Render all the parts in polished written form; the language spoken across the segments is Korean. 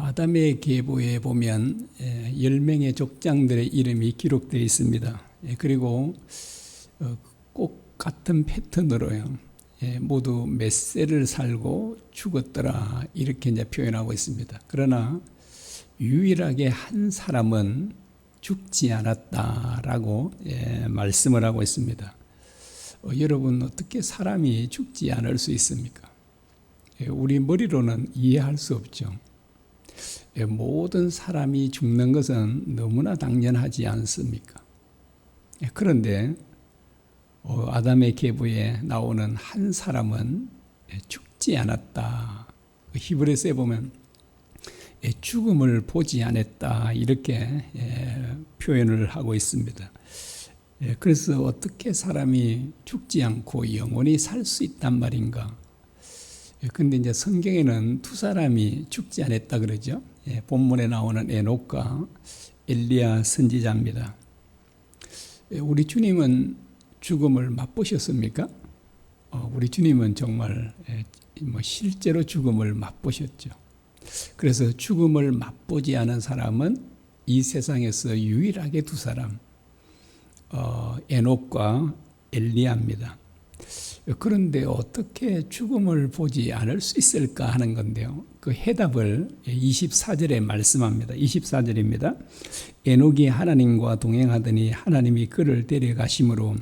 아담의 계보에 보면 10명의 족장들의 이름이 기록되어 있습니다. 그리고 꼭 같은 패턴으로요. 모두 몇 세를 살고 죽었더라 이렇게 이제 표현하고 있습니다. 그러나 유일하게 한 사람은 죽지 않았다라고 말씀을 하고 있습니다. 여러분, 어떻게 사람이 죽지 않을 수 있습니까? 우리 머리로는 이해할 수 없죠. 모든 사람이 죽는 것은 너무나 당연하지 않습니까? 그런데 아담의 계보에 나오는 한 사람은 죽지 않았다. 히브리서에 보면 죽음을 보지 않았다 이렇게 표현을 하고 있습니다. 그래서 어떻게 사람이 죽지 않고 영원히 살 수 있단 말인가? 근데 이제 성경에는 두 사람이 죽지 않았다 그러죠. 본문에 나오는 에녹과 엘리야 선지자입니다. 우리 주님은 죽음을 맛보셨습니까? 우리 주님은 정말 실제로 죽음을 맛보셨죠. 그래서 죽음을 맛보지 않은 사람은 이 세상에서 유일하게 두 사람, 에녹과 엘리야입니다. 그런데 어떻게 죽음을 보지 않을 수 있을까 하는 건데요. 그 해답을 24절에 말씀합니다. 24절입니다. 에녹이 하나님과 동행하더니 하나님이 그를 데려가심으로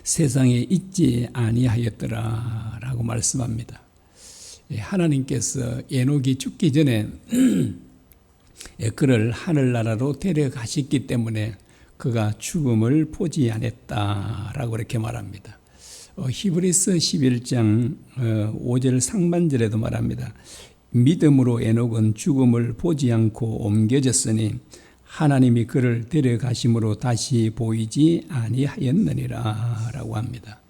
세상에 있지 아니하였더라 라고 말씀합니다. 하나님께서 에녹이 죽기 전에 그를 하늘나라로 데려가셨기 때문에 그가 죽음을 보지 않았다라고 이렇게 말합니다. 히브리서 11장 5절 상반절에도 말합니다. 믿음으로 에녹은 죽음을 보지 않고 옮겨졌으니 하나님이 그를 데려가심으로 다시 보이지 아니하였느니라 라고 합니다.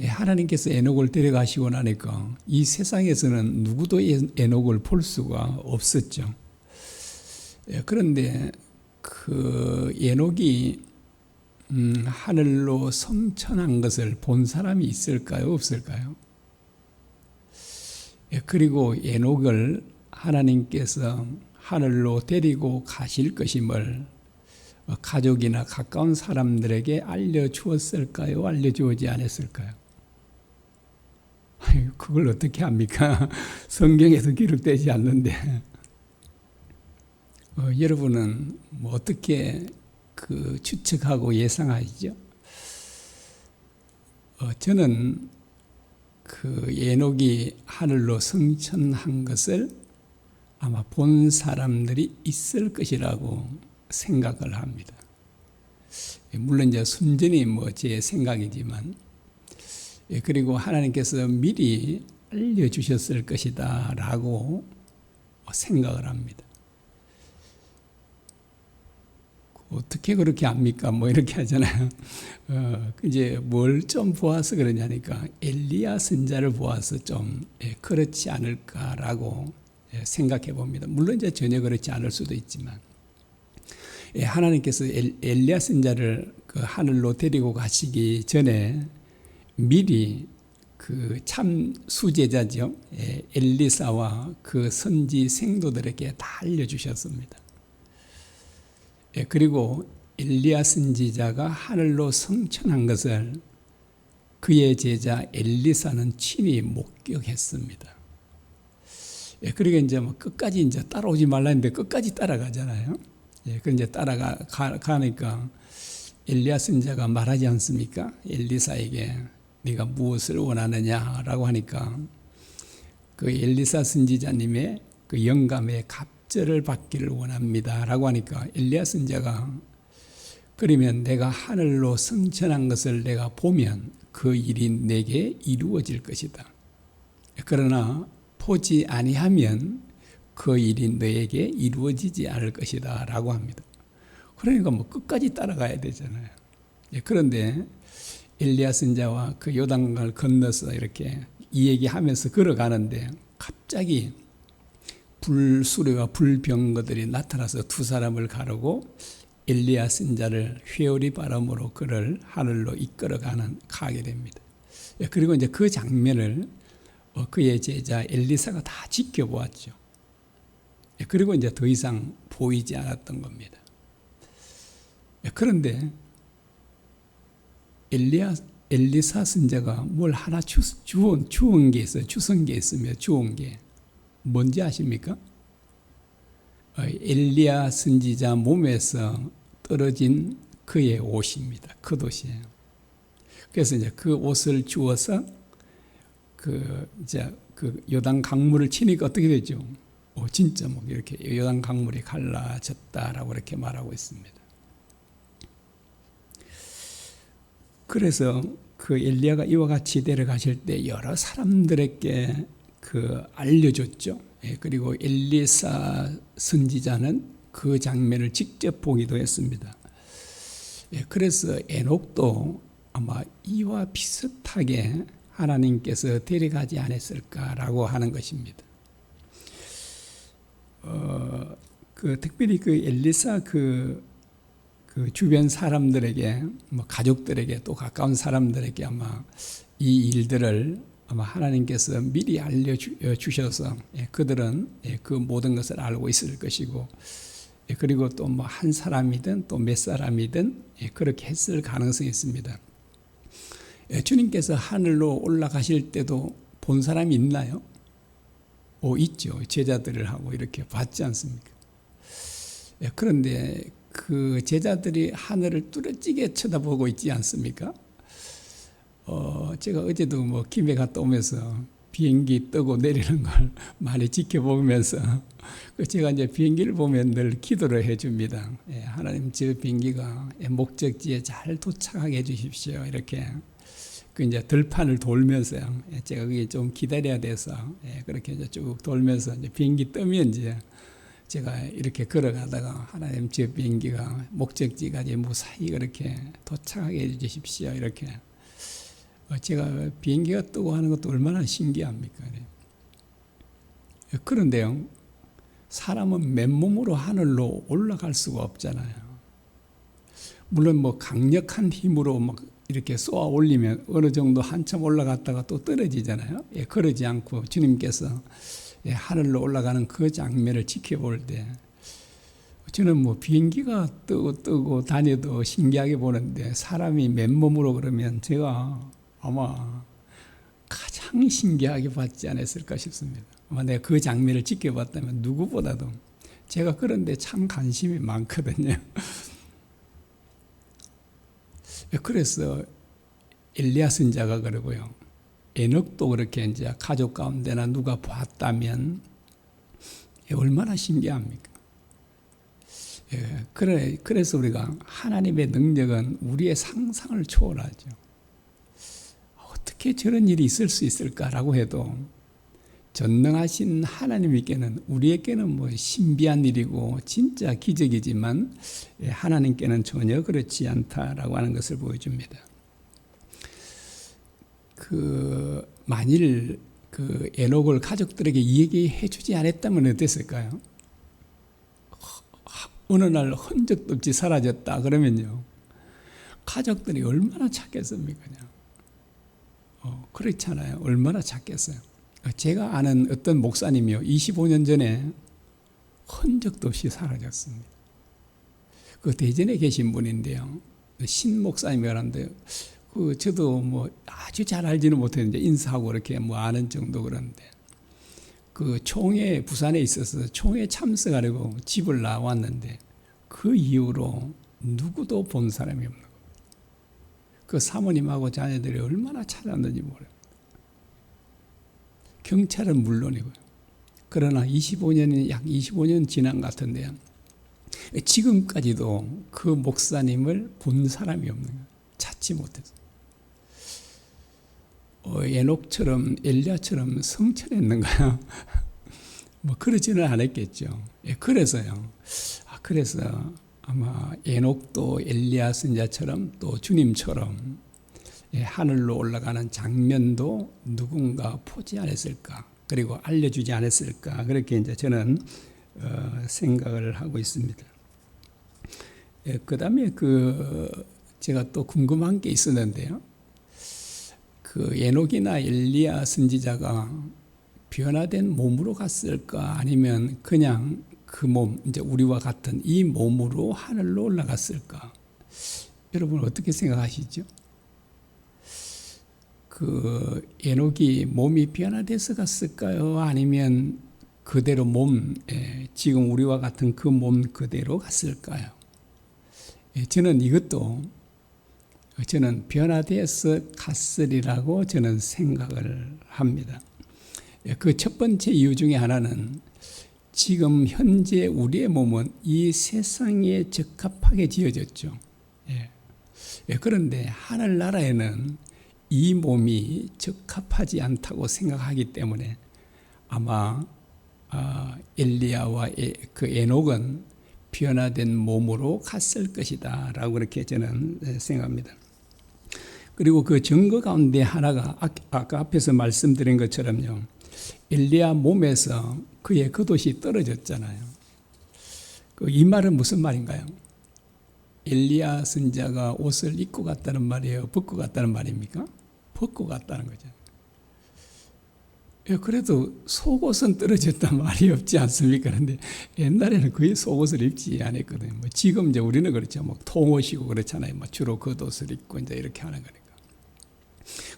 하나님께서 에녹을 데려가시고 나니까 이 세상에서는 누구도 에녹을 볼 수가 없었죠. 그런데 그 에녹이 하늘로 성천한 것을 본 사람이 있을까요? 없을까요? 그리고 에녹을 하나님께서 하늘로 데리고 가실 것임을 가족이나 가까운 사람들에게 알려주었을까요? 알려주지 않았을까요? 그걸 어떻게 합니까? 성경에도 기록되지 않는데 여러분은 어떻게 추측하고 예상하시죠? 저는 에녹이 하늘로 승천한 것을 아마 본 사람들이 있을 것이라고 생각을 합니다. 물론 이제 순전히 제 생각이지만, 그리고 하나님께서 미리 알려주셨을 것이다라고 생각을 합니다. 어떻게 그렇게 압니까? 이렇게 하잖아요. 이제 뭘 좀 보아서 그러냐니까 엘리야 선자를 보아서 좀 그렇지 않을까라고 생각해 봅니다. 물론 이제 전혀 그렇지 않을 수도 있지만 하나님께서 엘리야 선자를 하늘로 데리고 가시기 전에 미리 그 참 수제자죠. 엘리사와 그 선지 생도들에게 다 알려주셨습니다. 그리고 엘리야 선지자가 하늘로 승천한 것을 그의 제자 엘리사는 친히 목격했습니다. 그러니까 이제 끝까지 이제 따라오지 말라 했는데 끝까지 따라가잖아요. 그 이제 가니까 엘리야 선지자가 말하지 않습니까? 엘리사에게 네가 무엇을 원하느냐라고 하니까 그 엘리사 선지자님의 그 영감의 갑절을 받기를 원합니다라고 하니까 엘리야 선지자가 그러면 내가 하늘로 승천한 것을 내가 보면 그 일이 내게 이루어질 것이다. 그러나 보지 아니하면 그 일이 너에게 이루어지지 않을 것이다 라고 합니다. 그러니까 끝까지 따라가야 되잖아요. 그런데 엘리야 선지자와 그 요단강을 건너서 이렇게 이 얘기하면서 걸어가는데 갑자기 불수레와 불병거들이 나타나서 두 사람을 가르고 엘리야 선지자를 회오리 바람으로 그를 하늘로 가게 됩니다. 그리고 이제 그 장면을 그의 제자 엘리사가 다 지켜보았죠. 그리고 이제 더 이상 보이지 않았던 겁니다. 그런데 엘리사 선지자가 뭘 하나 주운 게 있어요. 주선 게 있으며 주운 게 뭔지 아십니까? 엘리야 선지자 몸에서 떨어진 그의 옷입니다. 겉옷이에요. 그래서 이제 그 옷을 주어서 이제 요단 강물을 치니까 어떻게 되죠? 진짜 뭐 이렇게 요단 강물이 갈라졌다라고 이렇게 말하고 있습니다. 그래서 그 엘리야가 이와 같이 데려가실 때 여러 사람들에게 알려줬죠. 그리고 엘리사 선지자는 그 장면을 직접 보기도 했습니다. 그래서 에녹도 아마 이와 비슷하게 하나님께서 데려가지 않았을까라고 하는 것입니다. 특별히 엘리사 그 주변 사람들에게, 가족들에게, 또 가까운 사람들에게 아마 이 일들을 아마 하나님께서 미리 알려주셔서 그들은 그 모든 것을 알고 있을 것이고, 그리고 또 한 사람이든 또 몇 사람이든 그렇게 했을 가능성이 있습니다. 주님께서 하늘로 올라가실 때도 본 사람이 있나요? 있죠. 제자들을 하고 이렇게 봤지 않습니까? 그런데 그 제자들이 하늘을 뚜렷지게 쳐다보고 있지 않습니까? 제가 어제도 김해 갔다 오면서 비행기 뜨고 내리는 걸 많이 지켜보면서 제가 이제 비행기를 보면 늘 기도를 해줍니다. 하나님, 저 비행기가 목적지에 잘 도착하게 해주십시오. 이렇게 이제 들판을 돌면서요. 제가 그게 좀 기다려야 돼서 그렇게 이제 쭉 돌면서 이제 비행기 뜨면 이제 제가 이렇게 걸어가다가 하나님, 저 비행기가 목적지까지 무사히 그렇게 도착하게 해주십시오. 이렇게 제가 비행기가 뜨고 하는 것도 얼마나 신기합니까? 그런데요, 사람은 맨몸으로 하늘로 올라갈 수가 없잖아요. 물론 강력한 힘으로 이렇게 쏘아 올리면 어느 정도 한참 올라갔다가 또 떨어지잖아요. 그러지 않고 주님께서 하늘로 올라가는 그 장면을 지켜볼 때 저는 비행기가 뜨고 다녀도 신기하게 보는데 사람이 맨몸으로 그러면 제가 아마 가장 신기하게 봤지 않았을까 싶습니다. 아마 내가 그 장면을 지켜봤다면 누구보다도 제가 그런데 참 관심이 많거든요. 그래서 엘리야 선지자가 그러고요, 에녹도 그렇게 이제 가족 가운데나 누가 봤다면 얼마나 신기합니까? 그래서 우리가 하나님의 능력은 우리의 상상을 초월하죠. 어떻게 저런 일이 있을 수 있을까라고 해도 전능하신 하나님께는, 우리에게는 신비한 일이고 진짜 기적이지만 하나님께는 전혀 그렇지 않다라고 하는 것을 보여줍니다. 만일 에녹을 가족들에게 얘기해 주지 않았다면 어땠을까요? 어느 날 흔적도 없이 사라졌다 그러면요, 가족들이 얼마나 찾겠습니까? 그렇잖아요. 얼마나 찾겠어요. 제가 아는 어떤 목사님이요, 25년 전에 흔적도 없이 사라졌습니다. 대전에 계신 분인데요, 신 목사님이라는데 저도 아주 잘 알지는 못했는데 인사하고 이렇게 아는 정도. 그런데 총회, 부산에 있어서 총회 참석하려고 집을 나왔는데 그 이후로 누구도 본 사람이 없는 거예요. 사모님하고 자녀들이 얼마나 찾았는지 모르요. 경찰은 물론이고요. 그러나 약 25년 지난 것 같은데요, 지금까지도 그 목사님을 본 사람이 없는 거예요. 찾지 못해서. 에녹처럼 엘리야처럼 성천했는가요? 그러지는 않았겠죠. 그래서요. 그래서 아마 에녹도 엘리야 선지자처럼 또 주님처럼 하늘로 올라가는 장면도 누군가 보지 않았을까, 그리고 알려주지 않았을까, 그렇게 이제 저는 생각을 하고 있습니다. 그다음에 제가 또 궁금한 게 있었는데요. 에녹이나 엘리야 선지자가 변화된 몸으로 갔을까? 아니면 그냥 그 몸, 이제 우리와 같은 이 몸으로 하늘로 올라갔을까? 여러분 어떻게 생각하시죠? 그 에녹이 몸이 변화돼서 갔을까요? 아니면 그대로 지금 우리와 같은 그 몸 그대로 갔을까요? 저는 이것도 저는 변화돼서 갔으리라고 저는 생각을 합니다. 그 첫 번째 이유 중에 하나는 지금 현재 우리의 몸은 이 세상에 적합하게 지어졌죠. 그런데 하늘나라에는 이 몸이 적합하지 않다고 생각하기 때문에 아마 엘리야와 그 에녹은 변화된 몸으로 갔을 것이다 라고 그렇게 저는 생각합니다. 그리고 그 증거 가운데 하나가 아까 앞에서 말씀드린 것처럼요, 엘리야 몸에서 그의 겉옷이 떨어졌잖아요. 이 말은 무슨 말인가요? 엘리야 선지자가 옷을 입고 갔다는 말이에요? 벗고 갔다는 말입니까? 벗고 갔다는 거죠. 그래도 속옷은 떨어졌단 말이 없지 않습니까? 그런데 옛날에는 거의 속옷을 입지 않았거든요. 지금 이제 우리는 그렇죠. 통옷이고 그렇잖아요. 주로 겉옷을 입고 이제 이렇게 하는 거니까.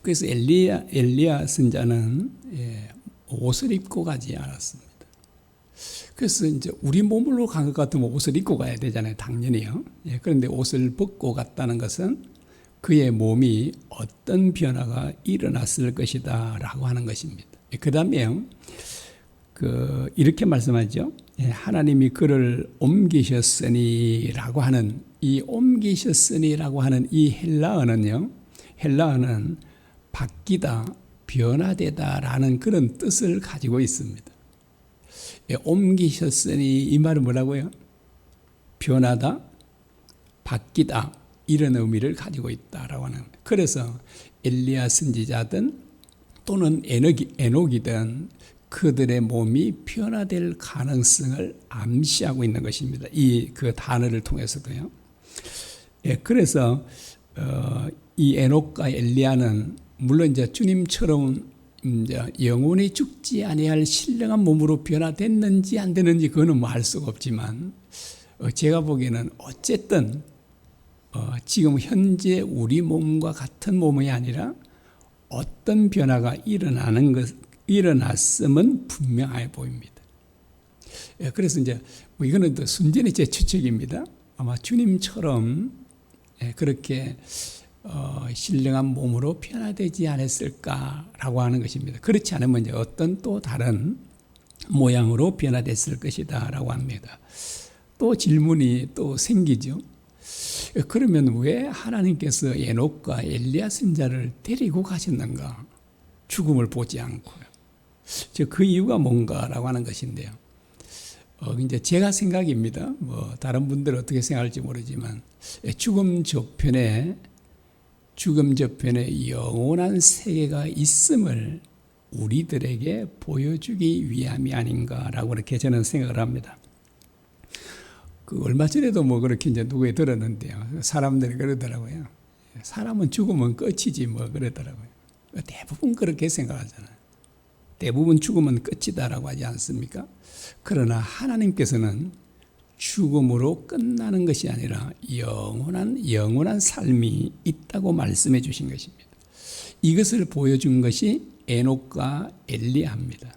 그래서 엘리야 선자는 옷을 입고 가지 않았습니다. 그래서 이제 우리 몸으로 간 것 같으면 옷을 입고 가야 되잖아요. 당연히요. 그런데 옷을 벗고 갔다는 것은 그의 몸이 어떤 변화가 일어났을 것이다 라고 하는 것입니다. 그 다음에 이렇게 말씀하죠. 하나님이 그를 옮기셨으니 라고 하는 이 옮기셨으니 라고 하는 이 헬라어는 바뀌다, 변화되다 라는 그런 뜻을 가지고 있습니다. 옮기셨으니 이 말은 뭐라고요? 변하다, 바뀌다 이런 의미를 가지고 있다라고 하는. 그래서 엘리야 선지자든 또는 에녹이든 그들의 몸이 변화될 가능성을 암시하고 있는 것입니다. 그 단어를 통해서도요. 그래서 이 에녹과 엘리야는 물론 이제 주님처럼 이제 영원히 죽지 아니할 신령한 몸으로 변화됐는지 안 되는지 그거는 알 수가 없지만 제가 보기에는 어쨌든 지금 현재 우리 몸과 같은 몸이 아니라 어떤 변화가 일어났음은 분명해 보입니다. 그래서 이제 이거는 또 순전히 제 추측입니다. 아마 주님처럼 그렇게 신령한 몸으로 변화되지 않았을까라고 하는 것입니다. 그렇지 않으면 이제 어떤 또 다른 모양으로 변화됐을 것이다라고 합니다. 또 질문이 또 생기죠. 그러면 왜 하나님께서 에녹과 엘리야 선지자를 데리고 가셨는가? 죽음을 보지 않고요. 그 이유가 뭔가라고 하는 것인데요. 이제 제가 생각입니다. 다른 분들 어떻게 생각할지 모르지만 죽음 저편에 영원한 세계가 있음을 우리들에게 보여주기 위함이 아닌가라고 그렇게 저는 생각을 합니다. 얼마 전에도 그렇게 이제 누구에 들었는데요. 사람들이 그러더라고요. 사람은 죽으면 끝이지 그러더라고요. 대부분 그렇게 생각하잖아요. 대부분 죽으면 끝이다라고 하지 않습니까? 그러나 하나님께서는 죽음으로 끝나는 것이 아니라 영원한 삶이 있다고 말씀해 주신 것입니다. 이것을 보여준 것이 에녹과 엘리야입니다.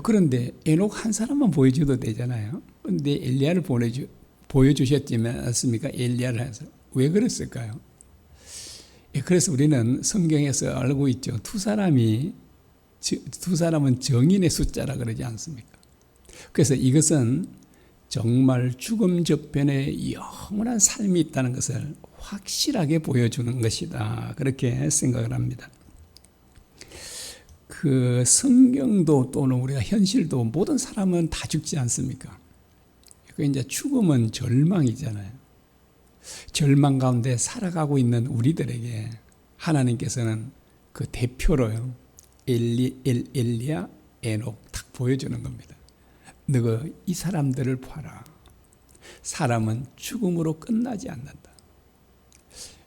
그런데 에녹 한 사람만 보여줘도 되잖아요. 그런데 엘리야를 보여주셨지 않습니까? 엘리야를 해서. 왜 그랬을까요? 그래서 우리는 성경에서 알고 있죠. 두 사람은 정인의 숫자라 그러지 않습니까? 그래서 이것은 정말 죽음 저편에 영원한 삶이 있다는 것을 확실하게 보여주는 것이다. 그렇게 생각을 합니다. 성경도 또는 우리가 현실도 모든 사람은 다 죽지 않습니까? 이제 죽음은 절망이잖아요. 절망 가운데 살아가고 있는 우리들에게 하나님께서는 그 대표로요. 엘리야, 에녹 딱 보여주는 겁니다. 너가 이 사람들을 봐라. 사람은 죽음으로 끝나지 않는다.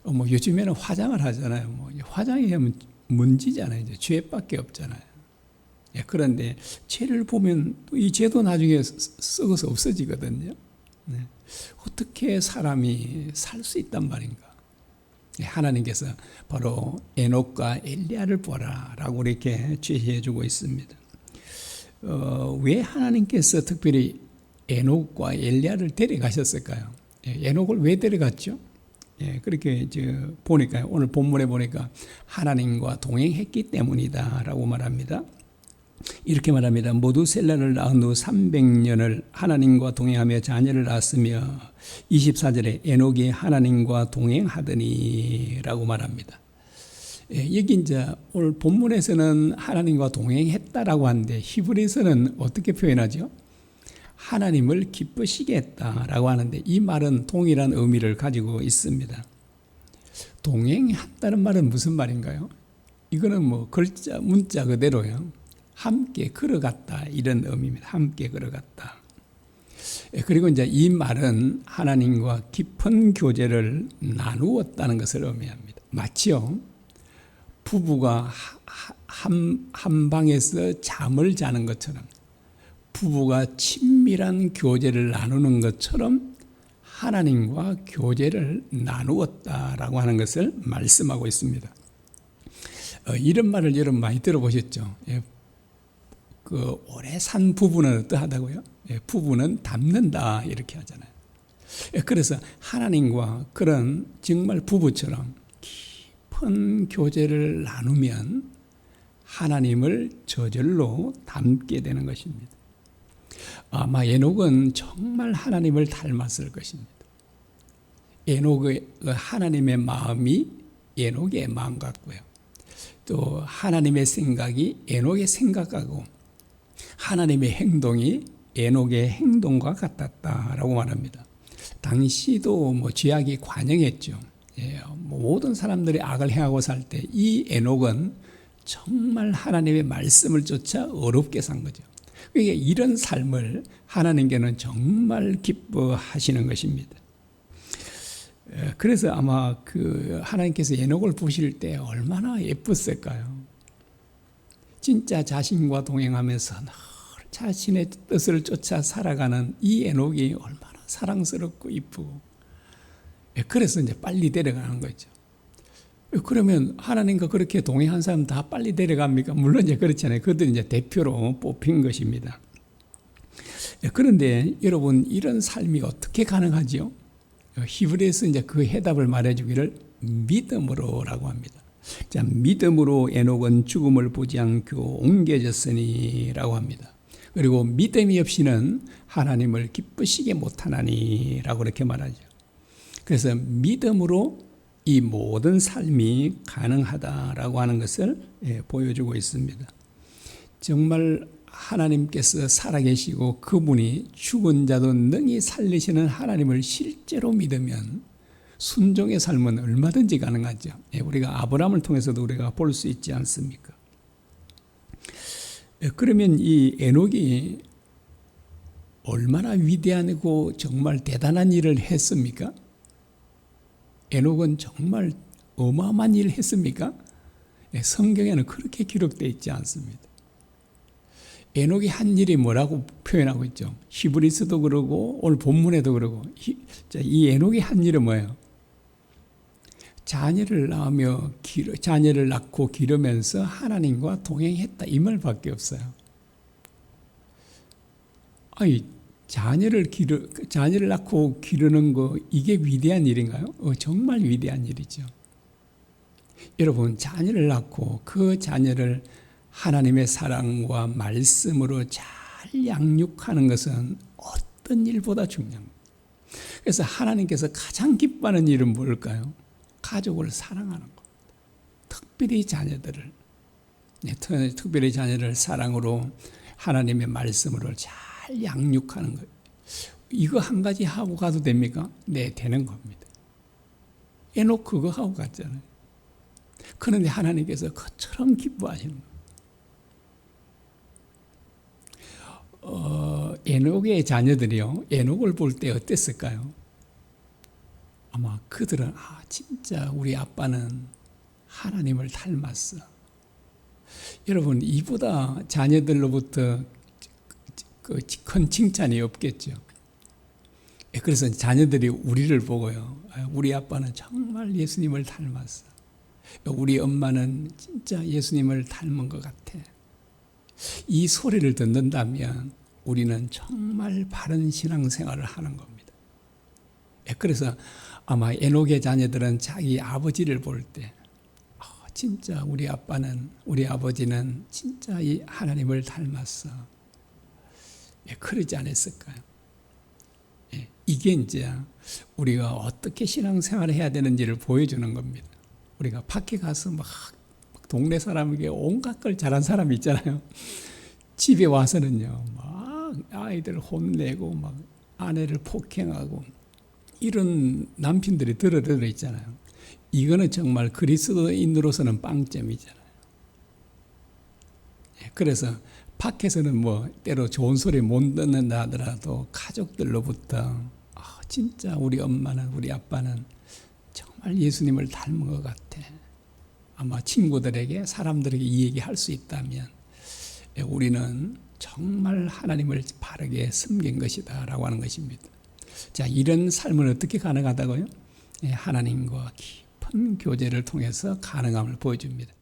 요즘에는 화장을 하잖아요. 화장이 하면 문제잖아요. 이제 죄밖에 없잖아요. 그런데 죄를 보면 이 죄도 나중에 썩어서 없어지거든요. 네. 어떻게 사람이 살 수 있단 말인가? 하나님께서 바로 에녹과 엘리야를 보라라고 이렇게 제시해 주고 있습니다. 왜 하나님께서 특별히 에녹과 엘리야를 데려가셨을까요? 에녹을 왜 데려갔죠? 그렇게 이제 보니까 오늘 본문에 보니까 하나님과 동행했기 때문이다라고 말합니다. 이렇게 말합니다. 모두셀라를 낳은 후 300년을 하나님과 동행하며 자녀를 낳았으며 24절에 에녹이 하나님과 동행하더니 라고 말합니다. 여기 이제 오늘 본문에서는 하나님과 동행했다라고 하는데 히브리서는 어떻게 표현하죠? 하나님을 기쁘시게 했다라고 하는데 이 말은 동일한 의미를 가지고 있습니다. 동행한다는 말은 무슨 말인가요? 이거는 뭐 글자 문자 그대로요. 함께 걸어갔다 이런 의미입니다. 함께 걸어갔다. 그리고 이제 이 말은 하나님과 깊은 교제를 나누었다는 것을 의미합니다. 마치요. 부부가 한 방에서 잠을 자는 것처럼 부부가 친밀한 교제를 나누는 것처럼 하나님과 교제를 나누었다라고 하는 것을 말씀하고 있습니다. 이런 말을 여러분 많이 들어보셨죠? 그 오래 산 부부는 어떠하다고요? 부부는 닮는다 이렇게 하잖아요. 그래서 하나님과 그런 정말 부부처럼 깊은 교제를 나누면 하나님을 저절로 닮게 되는 것입니다. 아마 에녹은 정말 하나님을 닮았을 것입니다. 에녹의 하나님의 마음이 에녹의 마음 같고요. 또 하나님의 생각이 에녹의 생각하고 하나님의 행동이 에녹의 행동과 같았다라고 말합니다. 당시도 뭐 죄악이 관영했죠. 모든 사람들이 악을 행하고 살 때 이 에녹은 정말 하나님의 말씀을 쫓아 어렵게 산 거죠. 그러니까 이런 삶을 하나님께는 정말 기뻐하시는 것입니다. 그래서 아마 그 하나님께서 에녹을 보실 때 얼마나 예뻤을까요? 진짜 자신과 동행하면서 늘 자신의 뜻을 쫓아 살아가는 이 에녹이 얼마나 사랑스럽고 이쁘고, 그래서 이제 빨리 데려가는 거죠. 그러면 하나님과 그렇게 동행한 사람 다 빨리 데려갑니까? 물론 이제 그렇잖아요. 그들이 이제 대표로 뽑힌 것입니다. 그런데 여러분, 이런 삶이 어떻게 가능하죠? 히브리에서 이제 그 해답을 말해주기를 믿음으로라고 합니다. 자, 믿음으로 에녹은 죽음을 보지 않고 옮겨졌으니라고 합니다. 그리고 믿음이 없이는 하나님을 기쁘시게 못하나니라고 그렇게 말하죠. 그래서 믿음으로 이 모든 삶이 가능하다라고 하는 것을 보여주고 있습니다. 정말 하나님께서 살아계시고 그분이 죽은 자도 능히 살리시는 하나님을 실제로 믿으면 순종의 삶은 얼마든지 가능하죠. 우리가 아브라함을 통해서도 우리가 볼 수 있지 않습니까? 그러면 이 에녹이 얼마나 위대하고 정말 대단한 일을 했습니까? 에녹은 정말 어마어마한 일을 했습니까? 성경에는 그렇게 기록되어 있지 않습니다. 에녹이 한 일이 뭐라고 표현하고 있죠? 히브리서도 그러고 오늘 본문에도 그러고 이 에녹이 한 일은 뭐예요? 자녀를 낳고 기르면서 하나님과 동행했다 이 말밖에 없어요. 아니, 자녀를 낳고 기르는 거 이게 위대한 일인가요? 정말 위대한 일이죠. 여러분, 자녀를 낳고 그 자녀를 하나님의 사랑과 말씀으로 잘 양육하는 것은 어떤 일보다 중요합니다. 그래서 하나님께서 가장 기뻐하는 일은 뭘까요? 가족을 사랑하는 것. 특별히 자녀들을, 특별히 자녀를 사랑으로 하나님의 말씀으로 잘 양육하는 것. 이거 한 가지 하고 가도 됩니까? 네, 되는 겁니다. 에녹 그거 하고 갔잖아요. 그런데 하나님께서 그처럼 기뻐하시는 거예요. 에녹의 자녀들이요, 에녹을 볼 때 어땠을까요? 아마 그들은 진짜 우리 아빠는 하나님을 닮았어. 여러분, 이보다 자녀들로부터 큰 칭찬이 없겠죠. 그래서 자녀들이 우리를 보고요, 우리 아빠는 정말 예수님을 닮았어, 우리 엄마는 진짜 예수님을 닮은 것 같아, 이 소리를 듣는다면 우리는 정말 바른 신앙생활을 하는 겁니다. 그래서 아마 에녹의 자녀들은 자기 아버지를 볼 때 진짜 우리 아빠는, 우리 아버지는 진짜 이 하나님을 닮았어, 그러지 않았을까요? 이게 이제 우리가 어떻게 신앙생활을 해야 되는지를 보여주는 겁니다. 우리가 밖에 가서 막 동네 사람에게 온갖 걸 잘한 사람이 있잖아요. 집에 와서는요, 막 아이들 혼내고 막 아내를 폭행하고 이런 남편들이 들어 있잖아요. 이거는 정말 그리스도인으로서는 빵점이잖아요. 그래서 밖에서는 뭐 때로 좋은 소리 못 듣는다 하더라도 가족들로부터 진짜 우리 엄마는, 우리 아빠는 정말 예수님을 닮은 것 같아, 아마 친구들에게, 사람들에게 이 얘기 할 수 있다면 우리는 정말 하나님을 바르게 섬긴 것이다 라고 하는 것입니다. 자, 이런 삶은 어떻게 가능하다고요? 하나님과 깊은 교제를 통해서 가능함을 보여줍니다.